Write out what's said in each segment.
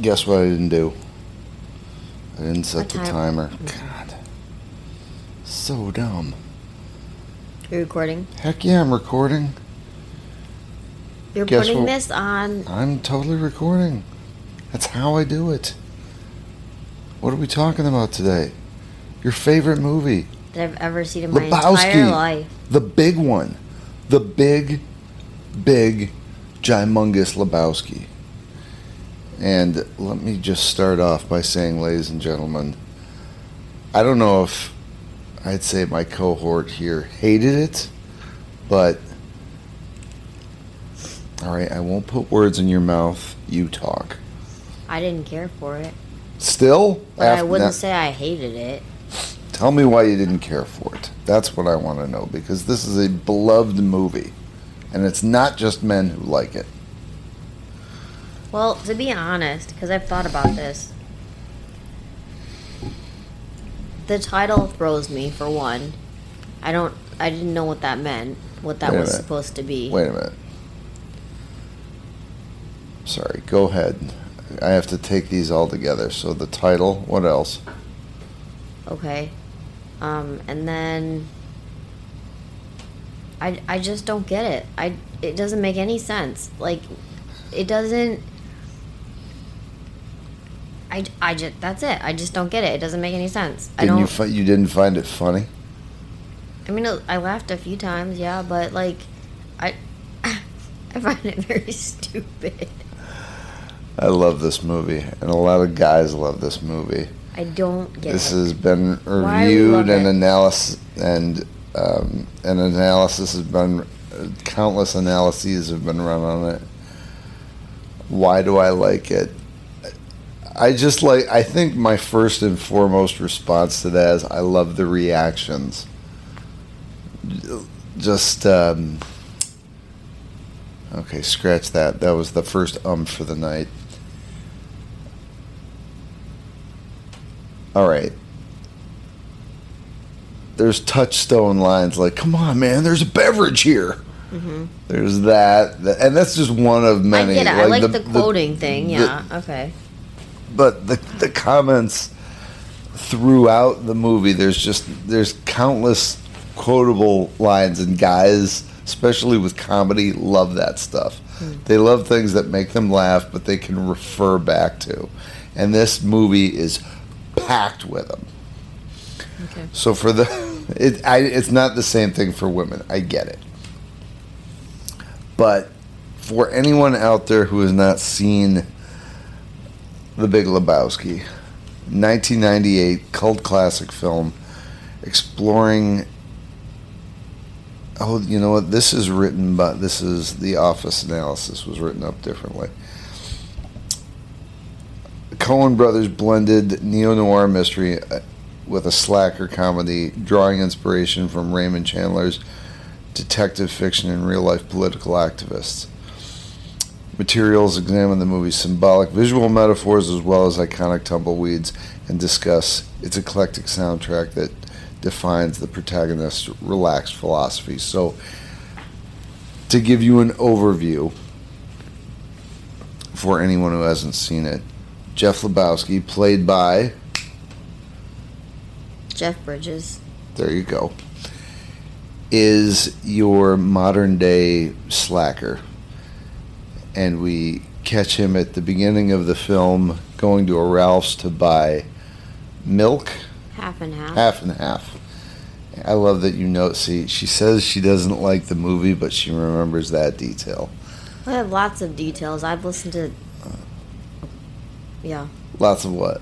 Guess what I didn't do? I didn't set the timer. Mm-hmm. God. So dumb. You're recording? Heck yeah, I'm recording. You're putting this on... I'm totally recording. That's how I do it. What are we talking about today? Your favorite movie. That I've ever seen in my Lebowski, entire life. The big one. The big, gymongous Lebowski. And let me just start off by saying, ladies and gentlemen, I don't know if I'd say my cohort here hated it, but all right, I won't put words in your mouth. You talk. I didn't care for it. Still? But I wouldn't say I hated it. Tell me why you didn't care for it. That's what I want to know, because this is a beloved movie, and it's not just men who like it. Well, to be honest, because I've thought about this, the title throws me, for one. I didn't know what that meant, what that was supposed to be. Wait a minute. Sorry, go ahead. I have to take these all together. So the title, what else? Okay. And then I just don't get it. It doesn't make any sense. Like, it doesn't... that's it. I just don't get it. It doesn't make any sense. You didn't find it funny? I mean, I laughed a few times, yeah, but like, I find it very stupid. I love this movie, and a lot of guys love this movie. I don't get this it. Has been reviewed and analysis, and an analysis has been, countless analyses have been run on it. Why do I like it? I think my first and foremost response to that is I love the reactions. Just, okay, scratch that. That was the first for the night. All right. There's touchstone lines like, come on, man, there's a beverage here. Mm-hmm. There's that. And that's just one of many. I get it. I like the quoting thing, yeah, okay. But the comments throughout the movie, there's countless quotable lines, and guys, especially with comedy, love that stuff. They love things that make them laugh, but they can refer back to. And this movie is packed with them. Okay. So for it's not the same thing for women. I get it. But for anyone out there who has not seen The Big Lebowski, 1998 cult classic film exploring... Oh, you know what? This is the Office analysis was written up differently. Coen Brothers blended neo-noir mystery with a slacker comedy, drawing inspiration from Raymond Chandler's detective fiction and real-life political activists. Materials examine the movie's symbolic visual metaphors as well as iconic tumbleweeds and discuss its eclectic soundtrack that defines the protagonist's relaxed philosophy. So, to give you an overview for anyone who hasn't seen it, Jeff Lebowski, played by Jeff Bridges. There you go. Is your modern day slacker. And we catch him at the beginning of the film going to a Ralph's to buy milk. Half and half. Half and half. I love that she says she doesn't like the movie, but she remembers that detail. I have lots of details. I've listened to... Yeah. Lots of what?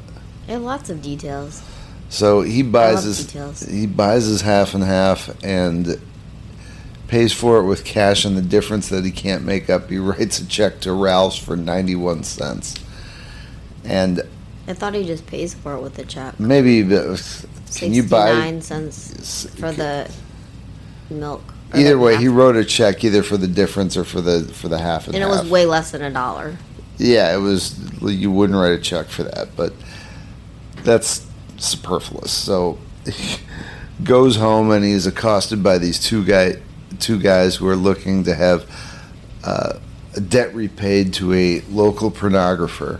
I have lots of details. So he buys his half and half and pays for it with cash, and the difference that he can't make up, he writes a check to Ralph's for 91 cents. And I thought he just pays for it with the check. Maybe can you buy 69 cents for the milk. Either way, he wrote a check either for the difference or for the half and half. And it was way less than $1. Yeah, it was. You wouldn't write a check for that, but that's superfluous. So he goes home and he's accosted by these two guys who are looking to have a debt repaid to a local pornographer.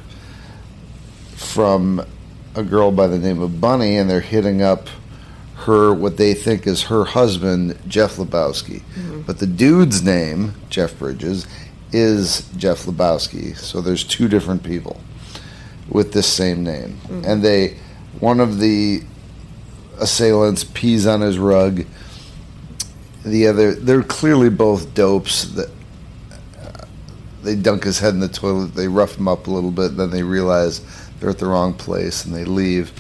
from a girl by the name of Bunny, and they're hitting up her, what they think is her husband, Jeff Lebowski. Mm-hmm. But the dude's name, Jeff Bridges, is Jeff Lebowski. So there's two different people with this same name. Mm-hmm. And one of the assailants pees on his rug. The other, they're clearly both dopes. That they dunk his head in the toilet, they rough him up a little bit, then they realize they're at the wrong place and they leave.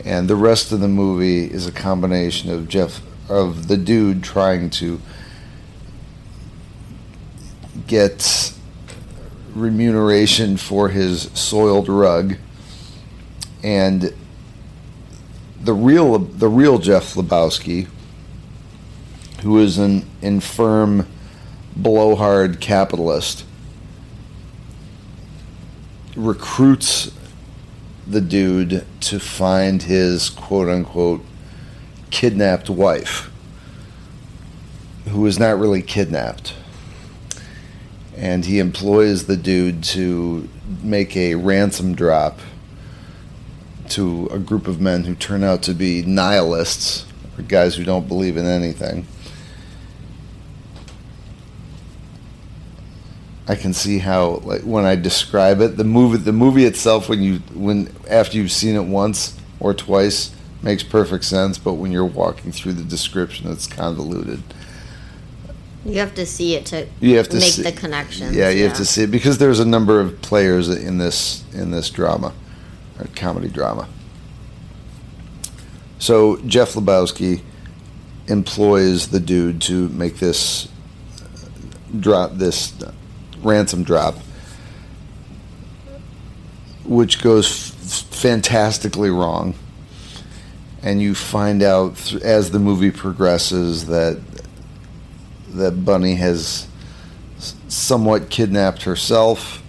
And the rest of the movie is a combination of the dude trying to get remuneration for his soiled rug, and the real Jeff Lebowski, who is an infirm, blowhard capitalist, recruits the dude to find his quote-unquote kidnapped wife, who is not really kidnapped. And he employs the dude to make a ransom drop to a group of men who turn out to be nihilists, or guys who don't believe in anything. I can see how, like, when I describe it, the movie itself, after you've seen it once or twice, makes perfect sense. But when you're walking through the description, it's convoluted. You have to see it to make the connections. Yeah, you have to see it because there's a number of players in this drama, or comedy drama. So Jeff Lebowski employs the dude to make this ransom drop, which goes fantastically wrong, and you find out as the movie progresses that Bunny has somewhat kidnapped herself.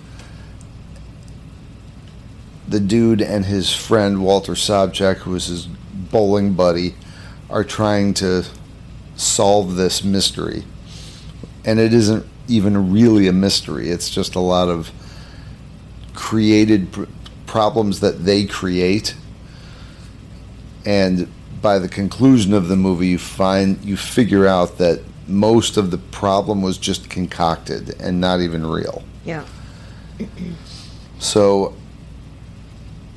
The dude and his friend Walter Sobchak, who is his bowling buddy, are trying to solve this mystery, and it isn't even really a mystery. It's just a lot of created problems that they create, and by the conclusion of the movie you figure out that most of the problem was just concocted and not even real. Yeah. So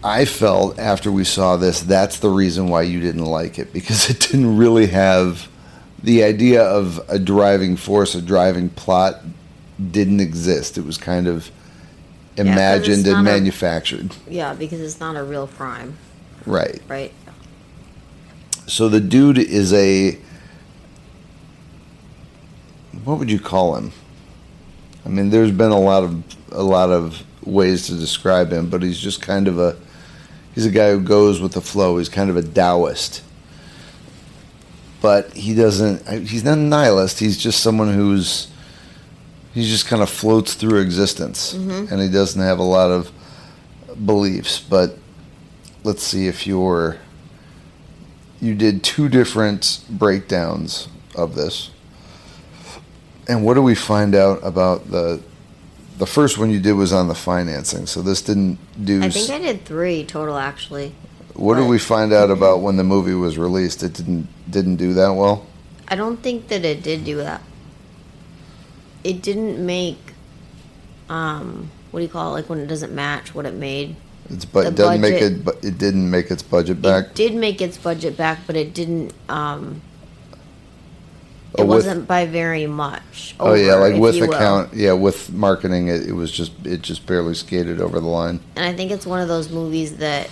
I felt after we saw this, that's the reason why you didn't like it, because it didn't really have the idea of a driving force, a driving plot didn't exist. It was kind of imagined and manufactured. Because it's not a real crime. Right. Right. So the dude is what would you call him? I mean, there's been a lot of ways to describe him, but he's just kind of he's a guy who goes with the flow. He's kind of a Taoist. But he's not a nihilist. He's just someone he just kind of floats through existence. Mm-hmm. And he doesn't have a lot of beliefs. But let's see if you did two different breakdowns of this. And what do we find out about the first one you did was on the financing, so this didn't do... I think I did 3 total, actually. What did we find out about when the movie was released? It didn't do that well? I don't think that it did do that. It didn't make... what do you call it? Like when it doesn't match what it made. It didn't make its budget back? It did make its budget back, but it didn't... It wasn't by very much. With marketing, it just barely skated over the line. And I think it's one of those movies that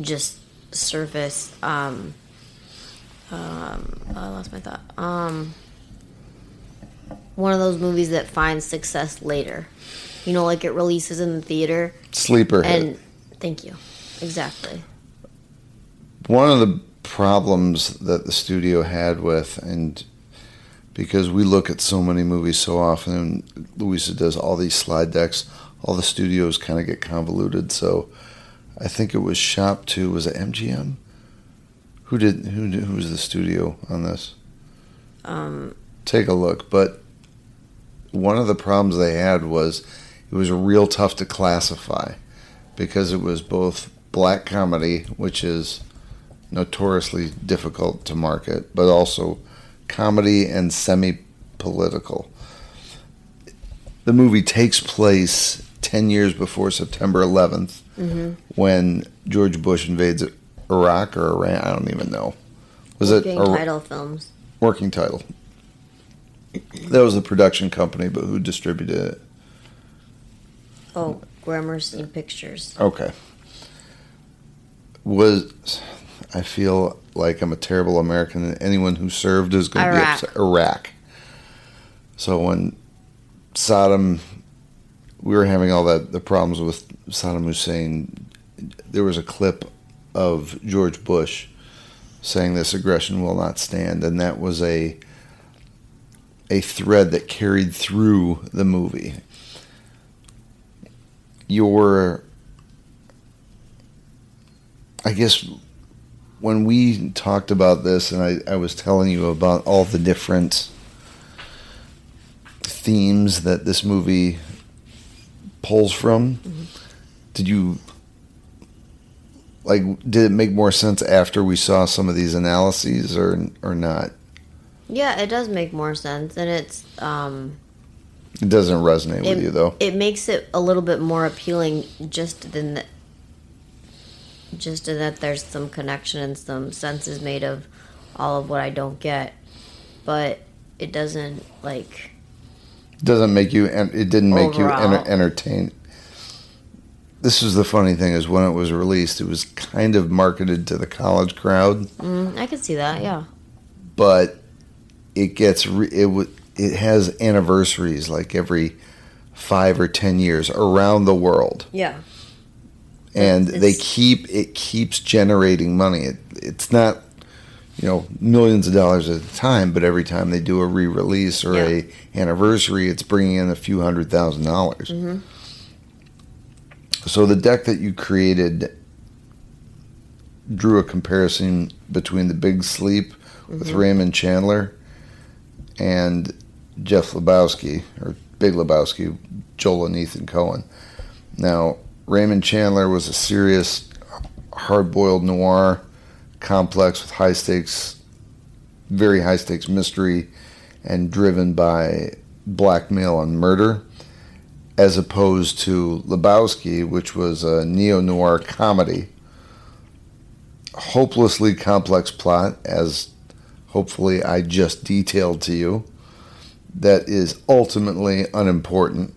just surfaced. I lost my thought. One of those movies that finds success later. You know, like it releases in the theater. Sleeper hit. Thank you. Exactly. One of the problems that the studio had with, and because we look at so many movies so often, and Louisa does all these slide decks, all the studios kind of get convoluted. So I think it was Shop 2. Was it MGM? Who was the studio on this? Take a look. But one of the problems they had was it was real tough to classify, because it was both black comedy, which is notoriously difficult to market, but also comedy and semi-political. The movie takes place 10 years before September 11th, when George Bush invades Iraq or Iran. I don't even know. Was Working it title films? Working title. That was the production company, but who distributed it? Oh, Gramercy Pictures. Okay. I feel like I'm a terrible American, and anyone who served is going to be upset. Iraq. So when Saddam, we were having all the problems with Saddam Hussein, there was a clip of George Bush saying this aggression will not stand, and that was a thread that carried through the movie. I guess when we talked about this, and I was telling you about all the different themes that this movie pulls from, did it make more sense after we saw some of these analyses or not? Yeah, it does make more sense, and it's It doesn't resonate with you, though. It makes it a little bit more appealing just in that there's some connection and some sense is made of all of what I don't get, but it doesn't Doesn't make you, and it didn't make overall. you entertained. This is the funny thing, is when it was released, it was kind of marketed to the college crowd, I could see that, yeah. but it has anniversaries like every 5 or 10 years around the world. Yeah. And it keeps generating money. It's not, millions of dollars at a time, but every time they do a re-release or a anniversary, it's bringing in a few $100,000. So the deck that you created drew a comparison between The Big Sleep with Raymond Chandler and Jeff Lebowski, or Big Lebowski, Joel and Ethan Coen. Now, Raymond Chandler was a serious, hard-boiled noir complex with very high-stakes mystery and driven by blackmail and murder, as opposed to Lebowski, which was a neo-noir comedy. Hopelessly complex plot, as hopefully I just detailed to you, that is ultimately unimportant,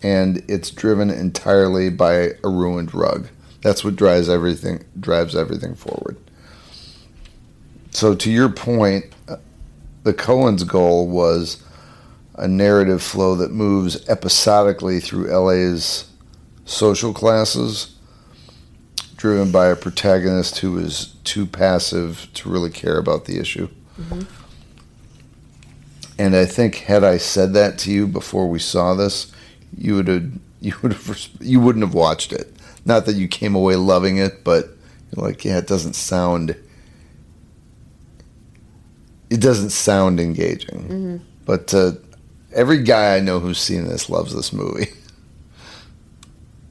and it's driven entirely by a ruined rug. That's what drives everything forward. So to your point, the Coen's goal was a narrative flow that moves episodically through LA's social classes, driven by a protagonist who is too passive to really care about the issue. And I think, had I said that to you before we saw this, you wouldn't have watched it. Not that you came away loving it, but you're like, yeah, it doesn't sound engaging. But every guy I know who's seen this loves this movie.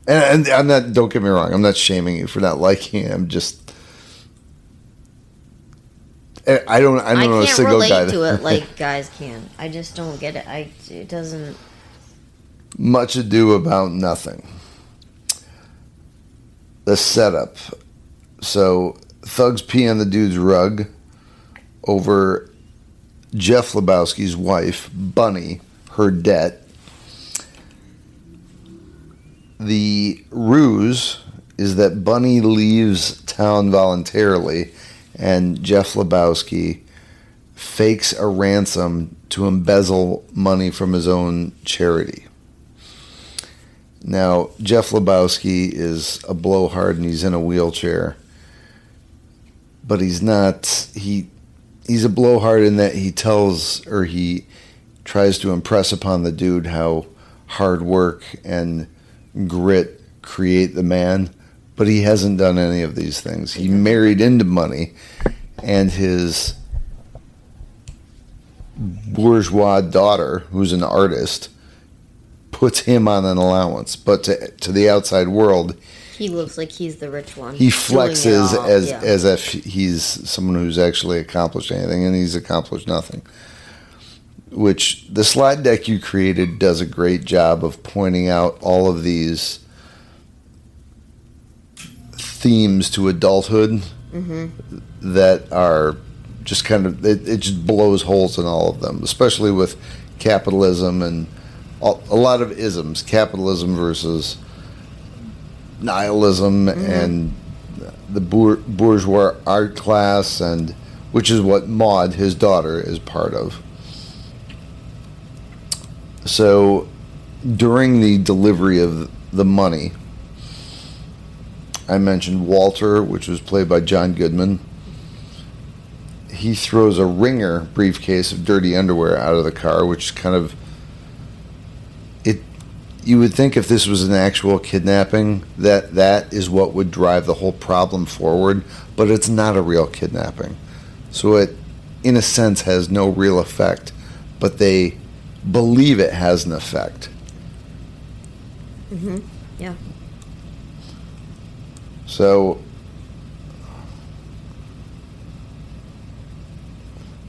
And I'm not, don't get me wrong, I'm not shaming you for not liking it. I'm just, I don't know a single guy. I can't relate to it like guys can. I just don't get it. It doesn't. Much ado about nothing. The setup. So, thugs pee on the dude's rug over Jeff Lebowski's wife, Bunny, her debt. The ruse is that Bunny leaves town voluntarily, and Jeff Lebowski fakes a ransom to embezzle money from his own charity. Now, Jeff Lebowski is a blowhard and he's in a wheelchair, but he's not, he's a blowhard in that he tries to impress upon the dude how hard work and grit create the man, but he hasn't done any of these things. He married into money, and his bourgeois daughter, who's an artist, puts him on an allowance. But to the outside world, he looks like he's the rich one. he flexes as as if he's someone who's actually accomplished anything, and he's accomplished nothing. Which the slide deck you created does a great job of pointing out all of these themes to adulthood that are just kind of, it just blows holes in all of them, especially with capitalism and a lot of isms, capitalism versus nihilism and the bourgeois art class, and which is what Maud, his daughter, is part of. So during the delivery of the money, I mentioned Walter, which was played by John Goodman. He throws a Ringer briefcase of dirty underwear out of the car, which kind of, you would think if this was an actual kidnapping, that is what would drive the whole problem forward, but it's not a real kidnapping. So it, in a sense, has no real effect, but they believe it has an effect. Yeah. So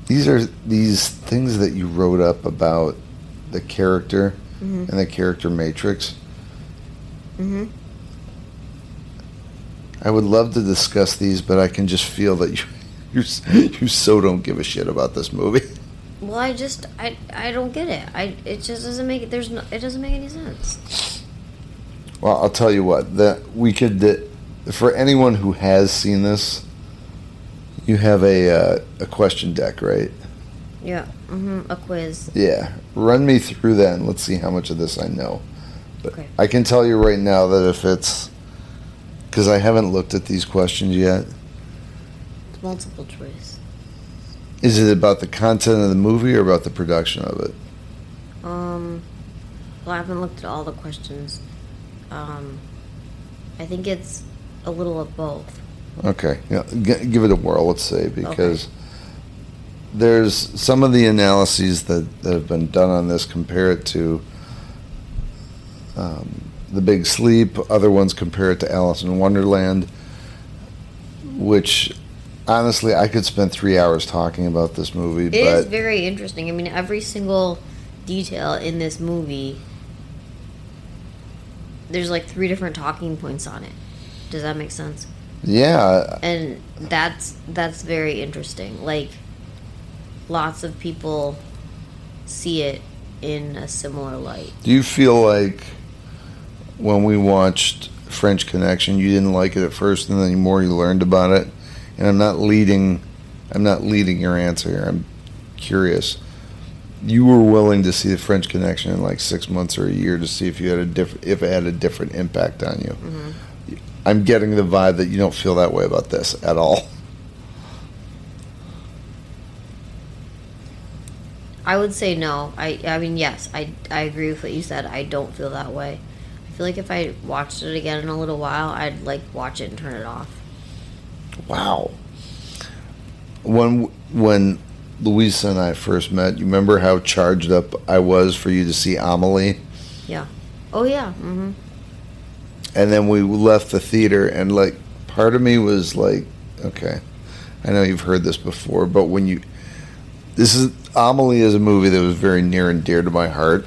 these are these things that you wrote up about the character and the character matrix. I would love to discuss these, but I can just feel that you so don't give a shit about this movie. Well, I don't get it. It just doesn't make it. It doesn't make any sense. Well, I'll tell you what. For anyone who has seen this, you have a question deck, right? Yeah. A quiz. Yeah. Run me through that and let's see how much of this I know. But Okay. I can tell you right now that if it's, because I haven't looked at these questions yet. It's multiple choice. Is it about the content of the movie or about the production of it? Well, I haven't looked at all the questions. I think it's a little of both. Okay. Yeah, give it a whirl, let's say, because there's some of the analyses that have been done on this compare it to The Big Sleep. Other ones compare it to Alice in Wonderland, which honestly I could spend 3 hours talking about this movie. It is very interesting. I mean, every single detail in this movie, there's like 3 different talking points on it. Does that make sense? Yeah. And that's very interesting. Like, lots of people see it in a similar light. Do you feel like when we watched French Connection, you didn't like it at first, and then the more you learned about it? And I'm not leading your answer here. I'm curious. You were willing to see the French Connection in like 6 months or a year to see if it had a different impact on you. I'm getting the vibe that you don't feel that way about this at all. I would say no. I mean, yes, I agree with what you said. I don't feel that way. I feel like if I watched it again in a little while, I'd like watch it and turn it off. Wow. When Louisa and I first met, you remember how charged up I was for you to see Amelie? Yeah. Oh, yeah. And then we left the theater, and like part of me was like, okay, I know you've heard this before, but Amelie is a movie that was very near and dear to my heart,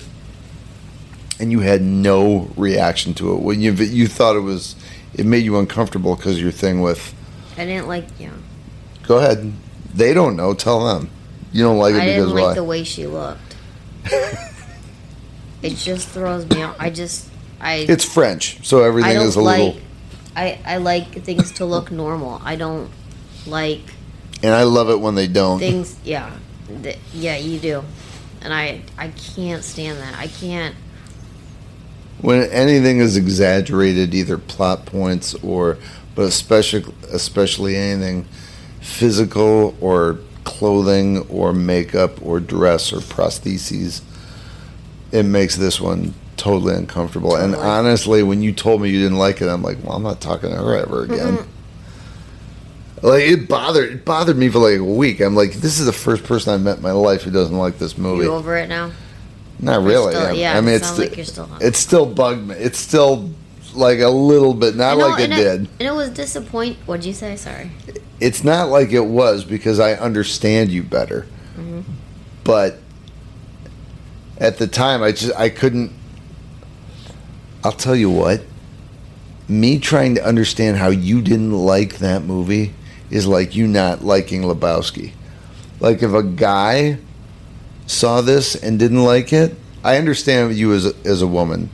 and you had no reaction to it. When you thought it made you uncomfortable because your thing with. I didn't like, yeah. Go ahead. They don't know. Tell them. You don't like it because I didn't like why? the way she looked. It just throws me off. It's French, so everything is a little. I like things to look normal. I don't like. And I love it when they don't. Things, yeah. Yeah, you do. And I can't stand that. I can't. When anything is exaggerated, either plot points but especially anything physical or clothing or makeup or dress or prostheses, it makes this one totally uncomfortable. Totally. And honestly, when you told me you didn't like it, I'm like, well, I'm not talking to her ever again. Like, it bothered me for like a week. I'm like, this is the first person I've met in my life who doesn't like this movie. You over it now? Not really. Still, yeah, I mean, it sounds like you're still hungry. it still bugged me. It's still like a little bit, not like it did. And it was disappointing. What'd you say? Sorry. It's not like it was because I understand you better. Mm-hmm. But at the time, I couldn't. I'll tell you what. Me trying to understand how you didn't like that movie is like you not liking Lebowski. Like if a guy saw this and didn't like it, I understand you as a woman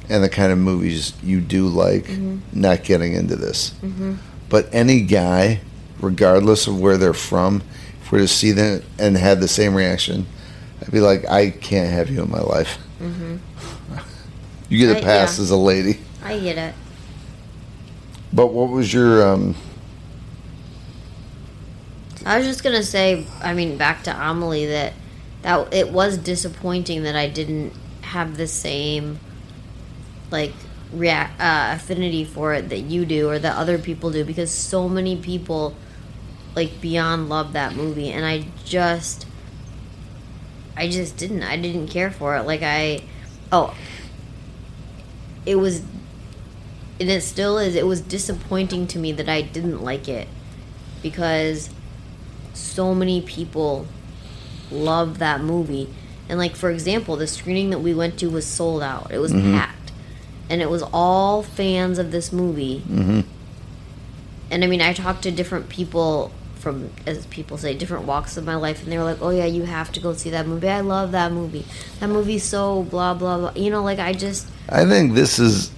and the kind of movies you do like, not getting into this. But any guy, regardless of where they're from, if we're to see them and had the same reaction, I'd be like, I can't have you in my life. You get a pass as a lady. I get it. But what was your... I was just gonna say, I mean, back to Amelie, that it was disappointing that I didn't have the same like affinity for it that you do or that other people do, because so many people like beyond love that movie, and I just didn't care for it. Like it was, and it still is. It was disappointing to me that I didn't like it because so many people love that movie. And like, for example, the screening that we went to was sold out. It was packed, and it was all fans of this movie. And I mean, I talked to different people from, as people say, different walks of my life, and they were like, oh yeah, you have to go see that movie. I love that movie. That movie's so blah blah blah. You know, like I think this is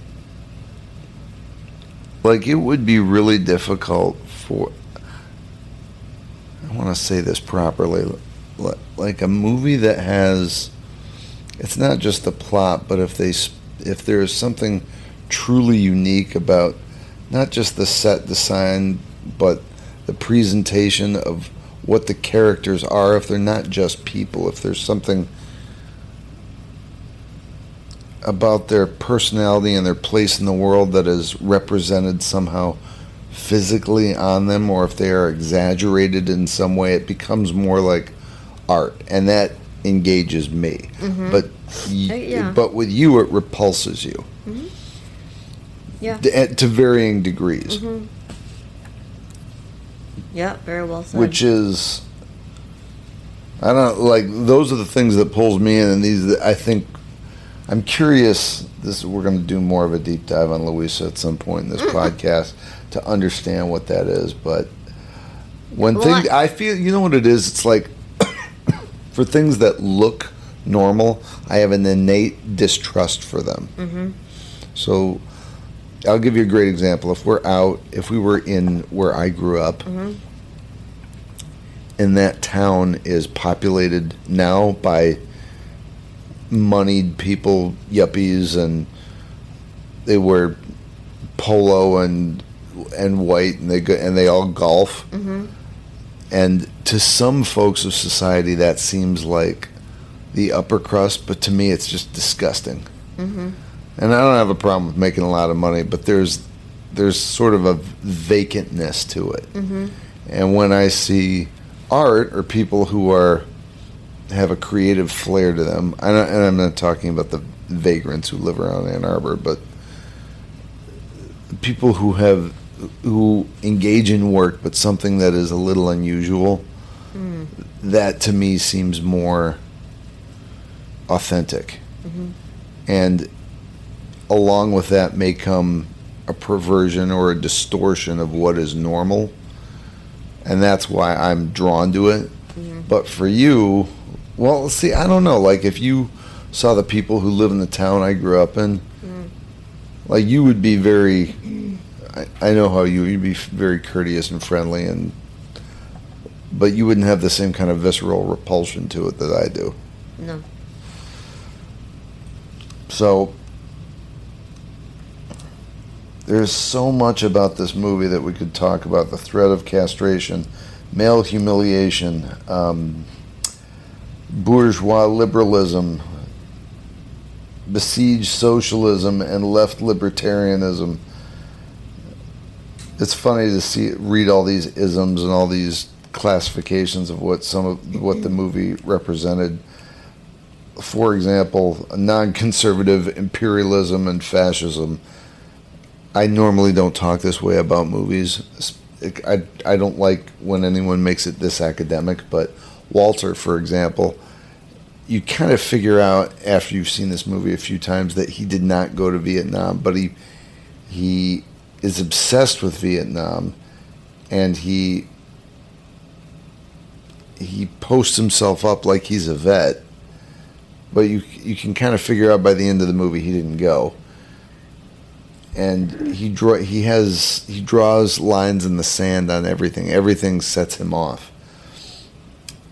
like, it would be really difficult for, I want to say this properly, like a movie that has, it's not just the plot, but if there is something truly unique about not just the set design, but the presentation of what the characters are, if they're not just people, if there's something about their personality and their place in the world that is represented somehow physically on them, or if they are exaggerated in some way, it becomes more like art, and that engages me. But but with you, it repulses you. To varying degrees. Yeah, very well said. Which is, I don't know, like, those are the things that pulls me in, and these, I think, I'm curious, we're going to do more of a deep dive on Louisa at some point in this podcast to understand what that is, but I feel, you know what it is, it's like, for things that look normal, I have an innate distrust for them. So, I'll give you a great example. If we were in where I grew up, and that town is populated now by moneyed people, yuppies, and they wear polo and white, and they all golf. And to some folks of society, that seems like the upper crust, but to me, it's just disgusting. And I don't have a problem with making a lot of money, but there's sort of a vacantness to it. And when I see art or people who have a creative flair to them, and I'm not talking about the vagrants who live around Ann Arbor, but people who engage in work, but something that is a little unusual, that to me seems more authentic. And along with that may come a perversion or a distortion of what is normal, and that's why I'm drawn to it. But for you, well, see, I don't know, like if you saw the people who live in the town I grew up in, like you would be very, I know how you'd be very courteous and friendly, but you wouldn't have the same kind of visceral repulsion to it that I do. No. So there's so much about this movie that we could talk about. The threat of castration, male humiliation, bourgeois liberalism, besieged socialism, and left libertarianism. It's funny to read all these isms and all these classifications of what the movie represented. for example, non-conservative imperialism and fascism. I normally don't talk this way about movies. I don't like when anyone makes it this academic, but Walter, for example, you kind of figure out after you've seen this movie a few times that he did not go to Vietnam, but he is obsessed with Vietnam, and he posts himself up like he's a vet, but you can kind of figure out by the end of the movie he didn't go. And he draws lines in the sand on everything. Everything sets him off.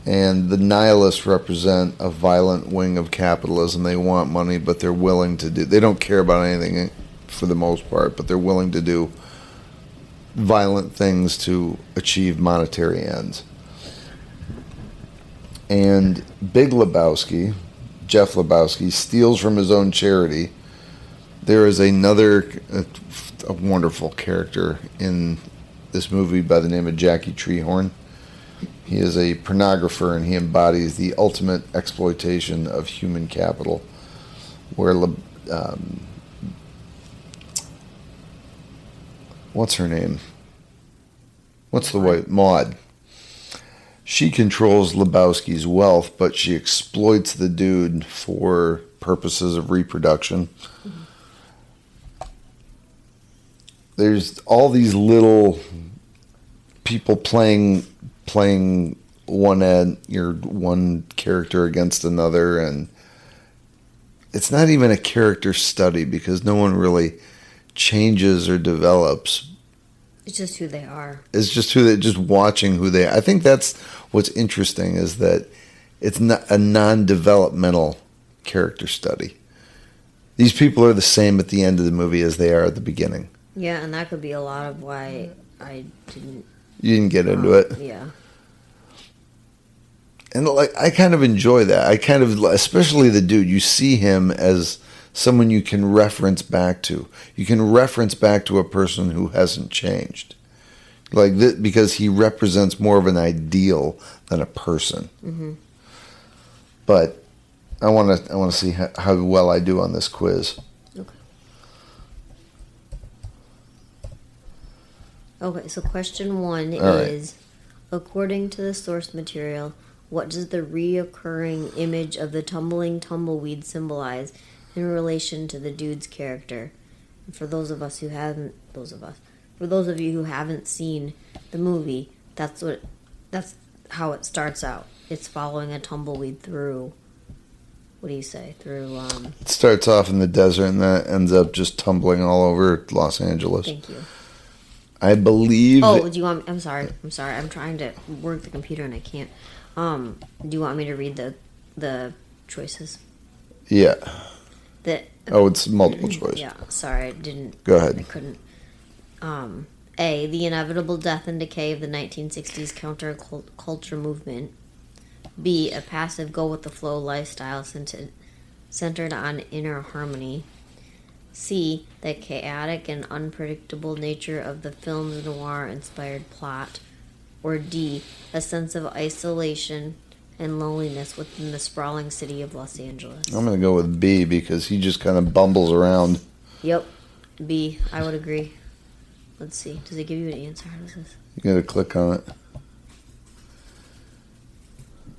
And the nihilists represent a violent wing of capitalism. They want money, but they're willing to do. They don't care about anything for the most part, but they're willing to do violent things to achieve monetary ends. And Big Lebowski, Jeff Lebowski, steals from his own charity. There is another a wonderful character in this movie by the name of Jackie Treehorn. He is a pornographer, and he embodies the ultimate exploitation of human capital, where what's her name? What's the white? Maud. She controls Lebowski's wealth, but she exploits the dude for purposes of reproduction. Mm-hmm. There's all these little people playing one character against another, and it's not even a character study because no one really changes or develops. It's just who they are. It's just watching who they are. I think that's what's interesting, is that it's not a non-developmental character study. These people are the same at the end of the movie as they are at the beginning. Yeah, and that could be a lot of why I didn't... You didn't get into it? Yeah. And I kind of enjoy that. Especially the dude, you see him as someone you can reference back to. You can reference back to a person who hasn't changed. Because he represents more of an ideal than a person. Mm-hmm. But I want to see how well I do on this quiz. Okay, so question 1 is, according to the source material, what does the reoccurring image of the tumbling tumbleweed symbolize in relation to the dude's character? And for those of you who haven't seen the movie, that's how it starts out. It's following a tumbleweed through, what do you say? It starts off in the desert and that ends up just tumbling all over Los Angeles. Thank you. I believe... Oh, do you want... I'm sorry. I'm trying to work the computer and I can't. Do you want me to read the choices? Yeah. It's multiple choice. Yeah, sorry, I didn't... Go ahead. I couldn't. A, the inevitable death and decay of the 1960s counterculture movement. B, a passive go-with-the-flow lifestyle centered on inner harmony. C, the chaotic and unpredictable nature of the film's noir-inspired plot. Or D, a sense of isolation and loneliness within the sprawling city of Los Angeles. I'm going to go with B because he just kind of bumbles around. Yep, B, I would agree. Let's see, does it give you an answer? How does this? You got to click on it.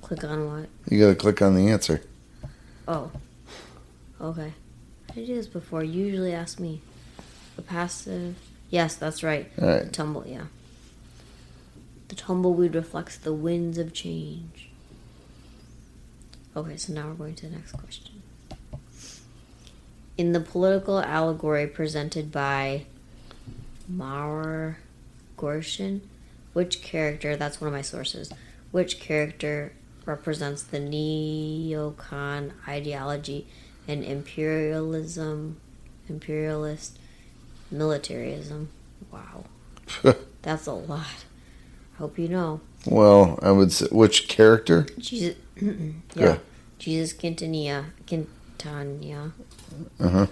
Click on what? You got to click on the answer. Oh, okay. I did this before. You usually ask me. The passive... Yes, that's right. All right. The tumbleweed reflects the winds of change. Okay, so now we're going to the next question. In the political allegory presented by Maurer Gorshin, which character, that's one of my sources, which character represents the neocon ideology and imperialist militarism? Wow. That's a lot. Hope you know. Well, I would say, which character? Jesus. Yeah. Jesus Quintanilla. Uh-huh.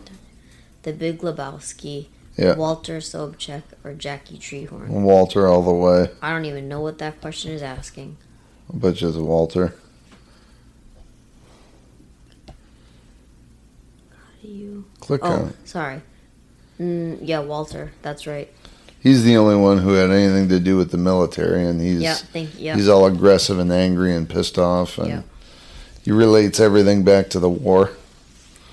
The Big Lebowski. Yeah. Walter Sobchak or Jackie Treehorn. Walter all the way. I don't even know what that question is asking. I bet you it's Walter. you. Click on it. Sorry. Yeah, Walter. That's right. He's the only one who had anything to do with the military, and he's all aggressive and angry and pissed off, and he relates everything back to the war.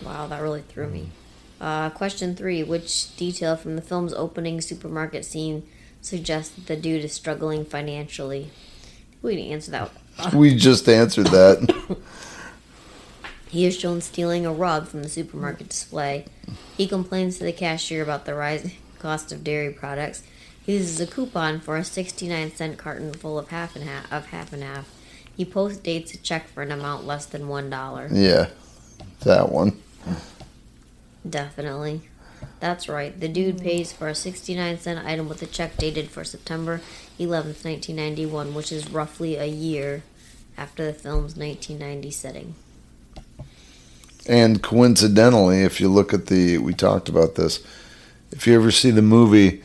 Wow, that really threw me. Question 3. Which detail from the film's opening supermarket scene suggests that the dude is struggling financially? We can answer that. We just answered that. He is shown stealing a rug from the supermarket display. He complains to the cashier about the rising cost of dairy products. He uses a coupon for a 69-cent carton full of half and half. He post-dates a check for an amount less than $1. Yeah, that one. Definitely. That's right. The dude pays for a 69-cent item with a check dated for September 11th, 1991, which is roughly a year after the film's 1990 setting. And coincidentally, if you look at we talked about this, if you ever see the movie,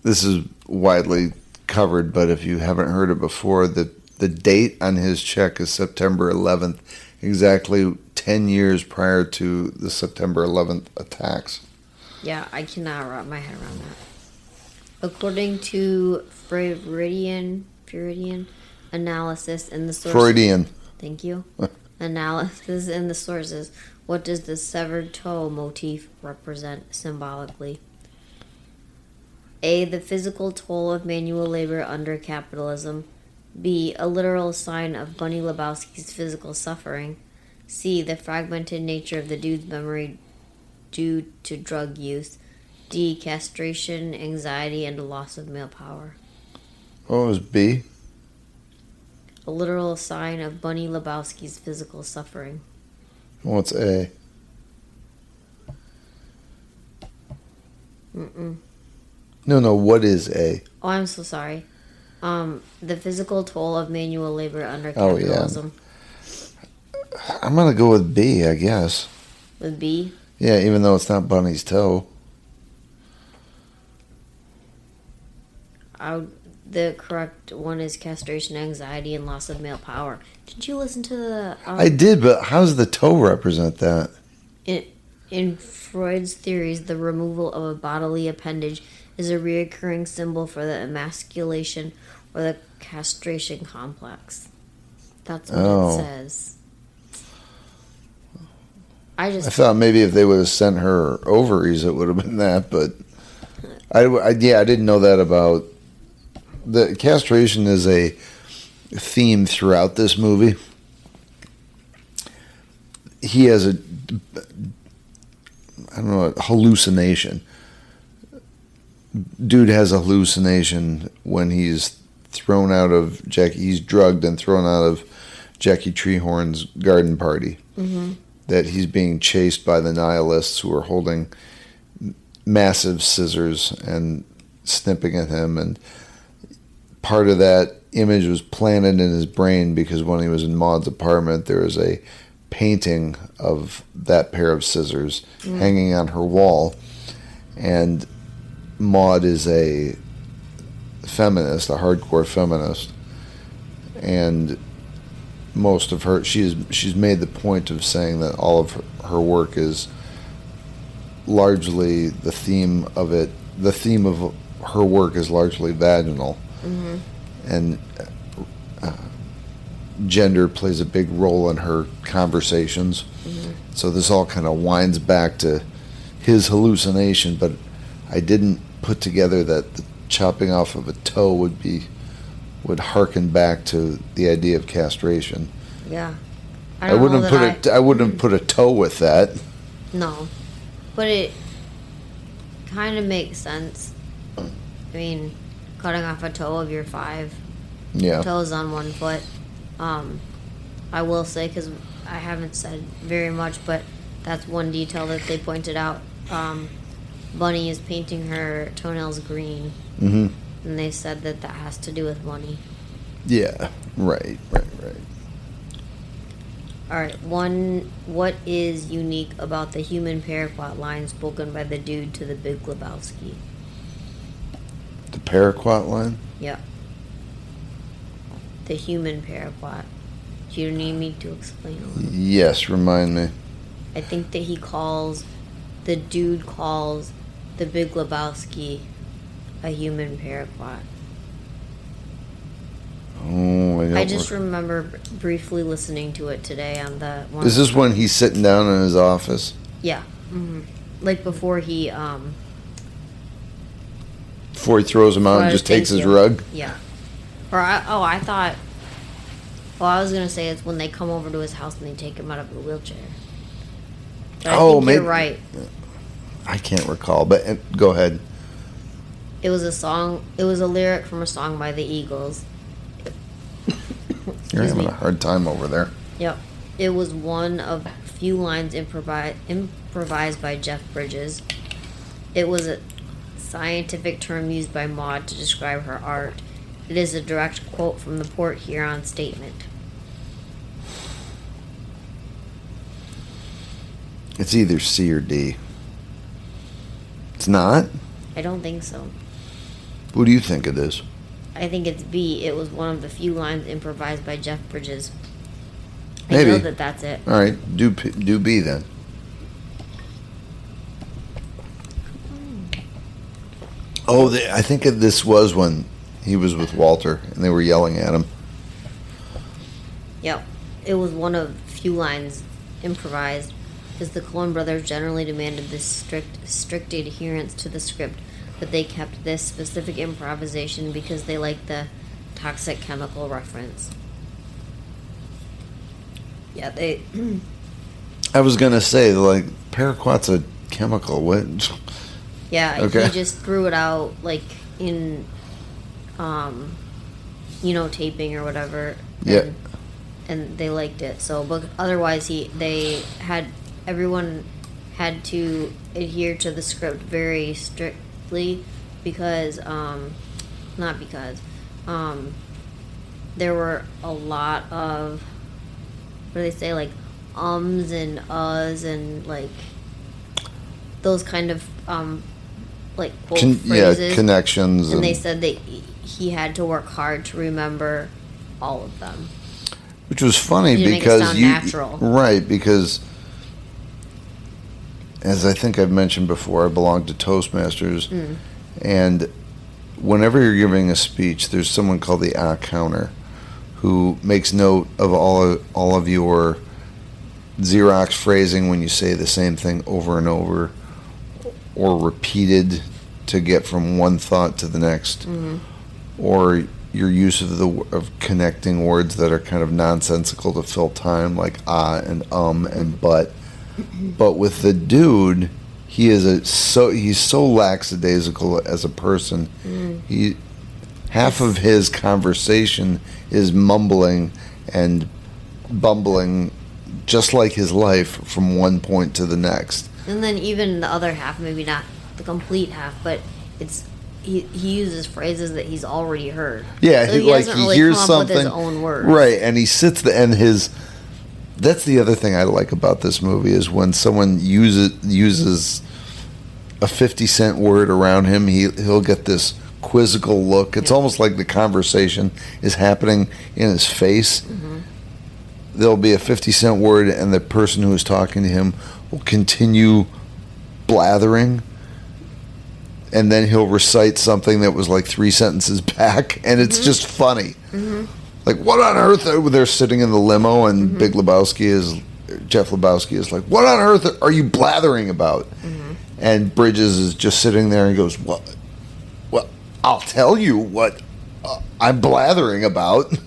this is widely covered, but if you haven't heard it before, the date on his check is September 11th, exactly 10 years prior to the September 11th attacks. Yeah, I cannot wrap my head around that. According to Freudian analysis in the source... Freudian. Thank you. Analysis in the sources, what does the severed toe motif represent symbolically? A. The physical toll of manual labor under capitalism. B. A literal sign of Bunny Lebowski's physical suffering. C. The fragmented nature of the dude's memory due to drug use. D. Castration, anxiety, and a loss of male power. What was B? A literal sign of Bunny Lebowski's physical suffering. What's A? No, what is A? Oh, I'm so sorry. The physical toll of manual labor under capitalism. Oh, yeah. I'm going to go with B, I guess. With B? Yeah, even though it's not Bunny's toe. The correct one is castration, anxiety, and loss of male power. Did you listen to the... I did, but how does the toe represent that? In Freud's theories, the removal of a bodily appendage is a reoccurring symbol for the emasculation or the castration complex. That's what it says. I thought maybe if they would have sent her ovaries, it would have been that, but I didn't know that about... The castration is a theme throughout this movie. He has a hallucination. Dude has a hallucination when he's thrown out of he's drugged and thrown out of Jackie Treehorn's garden party. Mm-hmm. That he's being chased by the nihilists who are holding massive scissors and snipping at him, and part of that image was planted in his brain because when he was in Maud's apartment, there was a painting of that pair of scissors hanging on her wall. And Maud is a feminist, a hardcore feminist. And most of her, she's made the point of saying that all of her work is largely the theme of her work is largely vaginal. Mm-hmm. And gender plays a big role in her conversations. Mm-hmm. So this all kind of winds back to his hallucination, but I didn't put together that the chopping off of a toe would harken back to the idea of castration. Yeah. I wouldn't put a toe with that. No. But it kind of makes sense. I mean, cutting off a toe of your 5 toes on one foot. I will say, because I haven't said very much, but that's one detail that they pointed out. Bunny is painting her toenails green. Mm-hmm. And they said that has to do with money. Yeah, right. All right, what is unique about the human paraquat line spoken by the dude to the Big Lebowski? The paraquat line? Yeah. The human paraquat. Do you need me to explain a little? Yes, remind me. I think that the dude calls the Big Lebowski a human paraquat. Oh, I just remember briefly listening to it today on the one. Is this when he's sitting down in his office? Yeah. Mm-hmm. Like before he throws him out and just takes his rug? Yeah. I thought. Well, I was gonna say it's when they come over to his house and they take him out of the wheelchair. But I think maybe you're right. I can't recall, but go ahead. It was a song. It was a lyric from a song by the Eagles. You're having a hard time over there. Yep. It was one of few lines improvised by Jeff Bridges. It was a scientific term used by Maud to describe her art. It is a direct quote from the Port Huron statement. It's either C or D. It's not? I don't think so. Who do you think it is? I think it's B. It was one of the few lines improvised by Jeff Bridges. Maybe. I know that's it. All right, do B then. Oh, I think this was when he was with Walter and they were yelling at him. Yep. It was one of few lines improvised, because the Coen Brothers generally demanded this strict adherence to the script, but they kept this specific improvisation because they liked the toxic chemical reference. Yeah, they... I was going to say, like, paraquat's a chemical. What? Yeah, okay. He just threw it out, like, in, taping or whatever. Yeah. And they liked it. So, but otherwise, everyone had to adhere to the script very strictly because, there were a lot of, what do they say, like, ums and uhs and, like, those kind of, like, quote phrases. Yeah, connections. And they said that he had to work hard to remember all of them. Which was funny because because make it sound natural. Right, because as I think I've mentioned before, I belong to Toastmasters, and whenever you're giving a speech, there's someone called the counter who makes note of all of your Xerox phrasing when you say the same thing over and over, or repeated to get from one thought to the next, or your use of connecting words that are kind of nonsensical to fill time, like and and but. But with the dude, he's so lackadaisical as a person. Half of his conversation is mumbling and bumbling, just like his life, from one point to the next. And then even the other half, maybe not the complete half, but he uses phrases that he's already heard. Yeah, so he doesn't really hears come up something with his own words. Right, and he sits there and that's the other thing I like about this movie is when someone uses a 50-cent word around him, he'll get this quizzical look. It's almost like the conversation is happening in his face. There'll be a 50-cent word, and the person who is talking to him will continue blathering, and then he'll recite something that was like 3 sentences back, and it's just funny. Like, what on earth? They're sitting in the limo, and Jeff Lebowski is like, what on earth are you blathering about? And Bridges is just sitting there and goes, well, I'll tell you what I'm blathering about.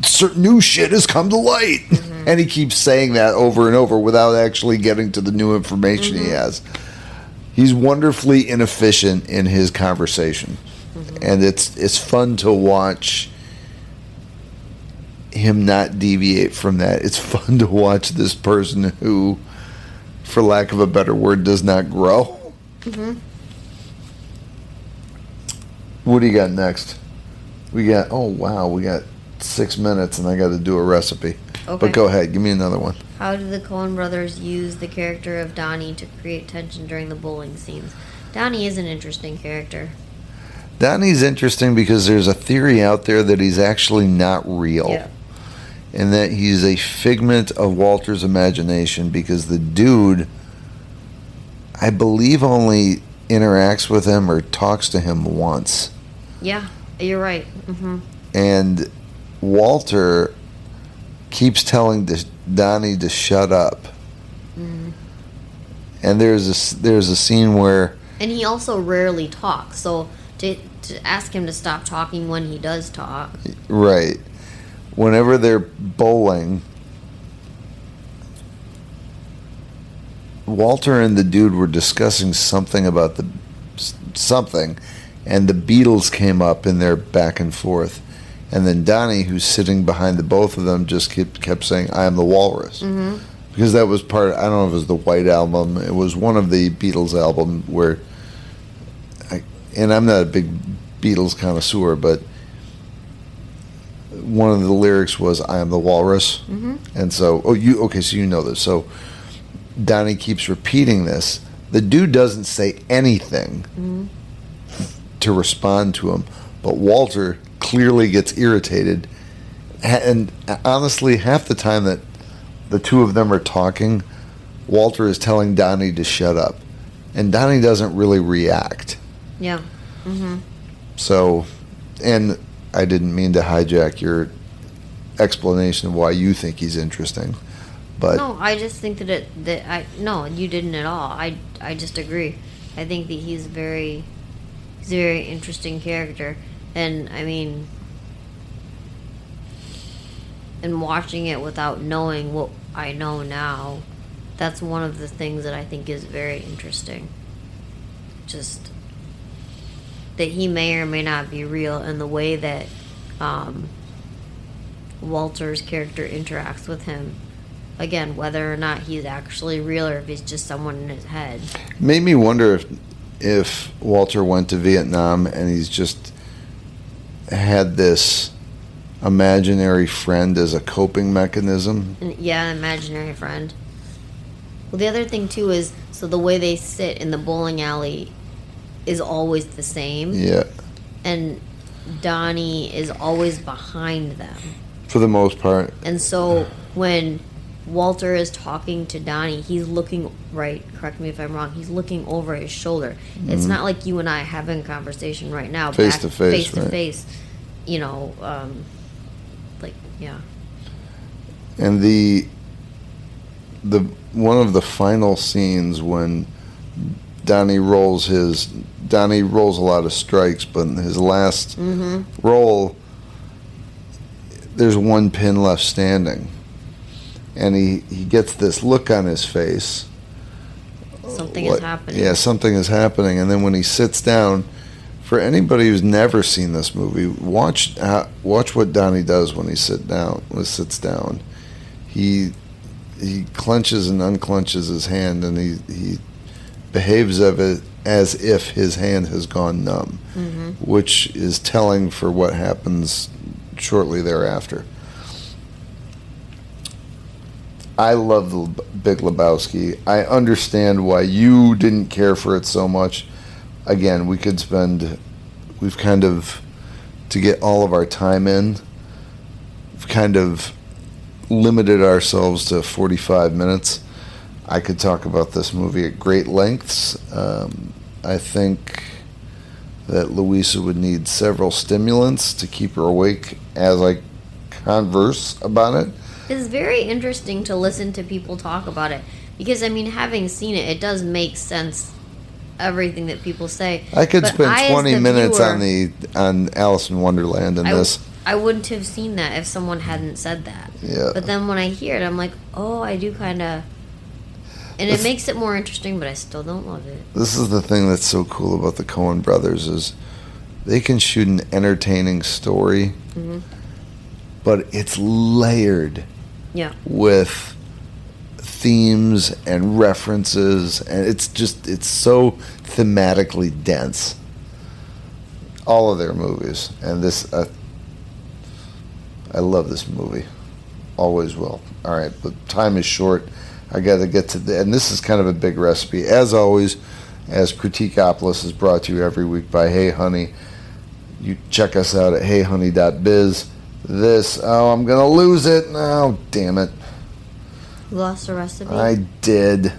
Certain new shit has come to light. And he keeps saying that over and over without actually getting to the new information he has. He's wonderfully inefficient in his conversation. And it's fun to watch him not deviate from that. It's fun to watch this person who, for lack of a better word, does not grow. What do you got next? We got 6 minutes and I got to do a recipe. Okay. But go ahead, give me another one. How did the Coen Brothers use the character of Donnie to create tension during the bowling scenes? Donnie is an interesting character. Donnie's interesting because there's a theory out there that he's actually not real. Yeah. and that he's a figment of Walter's imagination because the dude, I believe, only interacts with him or talks to him once. Yeah, you're right. Mm-hmm. And Walter keeps telling Donnie to shut up. Mm-hmm. And there's a scene where... And he also rarely talks, so to ask him to stop talking when he does talk. Right. Whenever they're bowling, Walter and the dude were discussing something about something, and the Beatles came up in their back and forth. And then Donnie, who's sitting behind the both of them, just kept saying, "I am the Walrus." Mm-hmm. Because that was part, I don't know if it was the White Album, it was one of the Beatles albums where, and I'm not a big Beatles connoisseur, but one of the lyrics was, "I am the Walrus." Mm-hmm. And so, so you know this. So Donnie keeps repeating this. The dude doesn't say anything to respond to him, but Walter clearly gets irritated. And honestly, half the time that the two of them are talking, Walter is telling Donnie to shut up. And Donnie doesn't really react. Yeah. Mm-hmm. So, and I didn't mean to hijack your explanation of why you think he's interesting. But no, I just think no, you didn't at all. I just agree. I think that he's a very interesting character. And I mean, and watching it without knowing what I know now, that's one of the things that I think is very interesting. Just that he may or may not be real, and the way that Walter's character interacts with him. Again, whether or not he's actually real or if he's just someone in his head. Made me wonder if Walter went to Vietnam and he's just had this imaginary friend as a coping mechanism. Yeah, an imaginary friend. Well, the other thing too is, so the way they sit in the bowling alley is always the same. Yeah. And Donnie is always behind them. For the most part. And so when Walter is talking to Donnie, he's looking, right, correct me if I'm wrong, he's looking over his shoulder. Mm-hmm. It's not like you and I having a conversation right now. Face to face, Face to face. You know, like, yeah. And the one of the final scenes when Donnie rolls a lot of strikes, but in his last roll, there's one pin left standing. And he gets this look on his face. Something is happening. Yeah, something is happening. And then when he sits down, for anybody who's never seen this movie, watch what Donnie does when he sits down. He clenches and unclenches his hand, and he behaves of it as if his hand has gone numb, which is telling for what happens shortly thereafter. I love the Big Lebowski. I understand why you didn't care for it so much. Again, we've kind of, to get all of our time in, we've kind of limited ourselves to 45 minutes. I could talk about this movie at great lengths. I think that Louisa would need several stimulants to keep her awake as I converse about it. It's very interesting to listen to people talk about it because, I mean, having seen it, it does make sense, everything that people say. I could spend 20 minutes viewer, on Alice in Wonderland and this. I wouldn't have seen that if someone hadn't said that. Yeah. But then when I hear it, I'm like, oh, I do kind of... And it makes it more interesting, but I still don't love it. This is the thing that's so cool about the Coen Brothers is they can shoot an entertaining story, but it's layered with themes and references, and it's so thematically dense. All of their movies, and this, I love this movie. Always will. All right, but time is short. I got to get to and this is kind of a big recipe. As always, as Critique-Opolis is brought to you every week by Hey Honey. You check us out at heyhoney.biz. This. Oh, I'm gonna lose it. Oh, damn it. You lost the recipe? I did.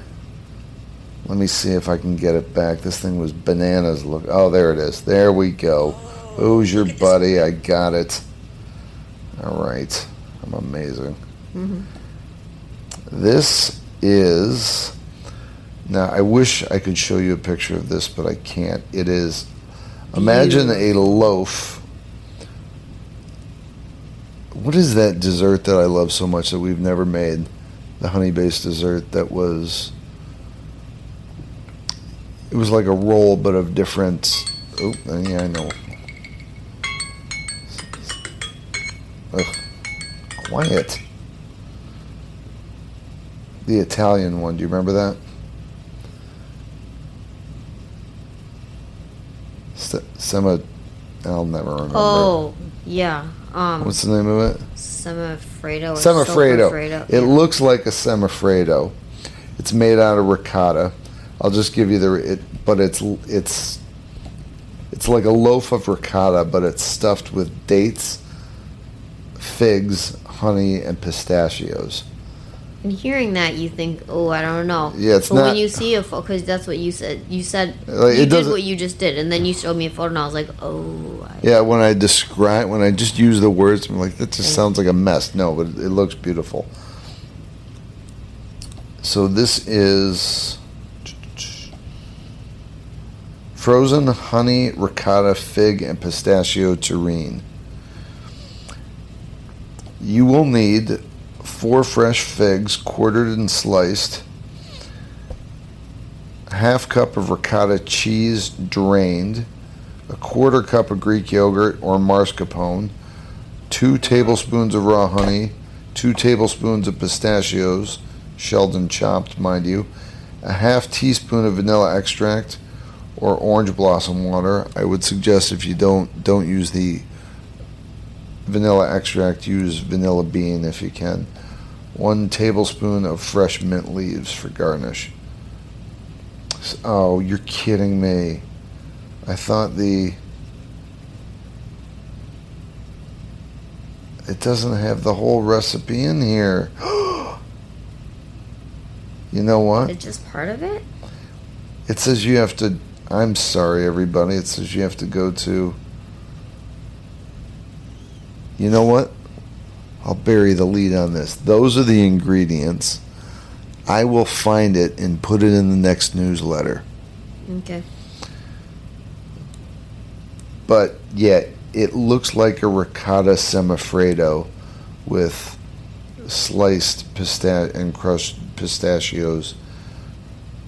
Let me see if I can get it back. This thing was bananas. Look. Oh, there it is. There we go. Who's your buddy? I got it. All right. I'm amazing. Mm-hmm. This is... Now, I wish I could show you a picture of this, but I can't. It is... Imagine a loaf. What is that dessert that I love so much that we've never made? The honey-based dessert that was... It was like a roll, but of different... Oh, yeah, I know. Ugh. Quiet. The Italian one, do you remember that? I'll never remember. Oh, yeah. What's the name of it? Semifredo. Or Semifredo. Sopafredo. It looks like a semifredo. It's made out of ricotta. I'll just give you but it's like a loaf of ricotta, but it's stuffed with dates, figs, honey, and pistachios. And hearing that, you think, oh, I don't know. Yeah, it's but not... when you see a photo, because that's what you said. You said Like, you did what you just did, and then you showed me a photo, and I was like, oh. Yeah, when I just use the words, I'm like, that just sounds like a mess. No, but it looks beautiful. So this is frozen honey, ricotta, fig, and pistachio terrine. You will need 4 fresh figs, quartered and sliced, half cup of ricotta cheese drained, a quarter cup of Greek yogurt or mascarpone, 2 tablespoons of raw honey, 2 tablespoons of pistachios, shelled and chopped, mind you, a half teaspoon of vanilla extract or orange blossom water. I would suggest if you don't use the vanilla extract, use vanilla bean if you can. 1 tablespoon of fresh mint leaves for garnish. Oh, you're kidding me. I thought it doesn't have the whole recipe in here. You know what? It's just part of it? It says you have to... I'm sorry, everybody. It says you have to go to... You know what? I'll bury the lead on this. Those are the ingredients. I will find it and put it in the next newsletter. Okay. But, yeah, it looks like a ricotta semifredo with sliced and crushed pistachios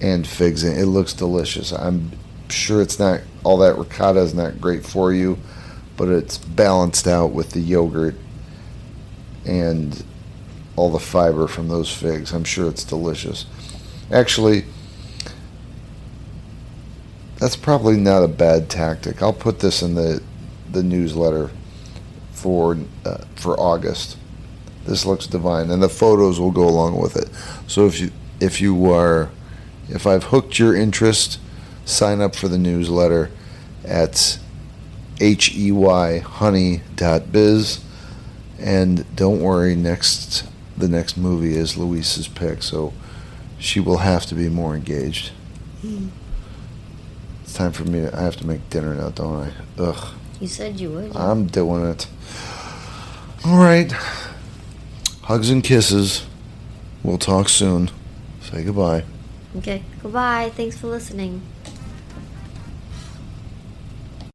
and figs in it. It looks delicious. I'm sure it's not... All that ricotta is not great for you, but it's balanced out with the yogurt and all the fiber from those figs. I'm sure it's delicious. Actually, that's probably not a bad tactic. I'll put this in the newsletter for August. This looks divine, and the photos will go along with it. So if I've hooked your interest, sign up for the newsletter at heyyhoney.biz. And don't worry, the next movie is Luisa's pick, so she will have to be more engaged. It's time for me I have to make dinner now, don't I? Ugh. You said you would. I'm doing it. All right. Hugs and kisses. We'll talk soon. Say goodbye. Okay. Goodbye. Thanks for listening.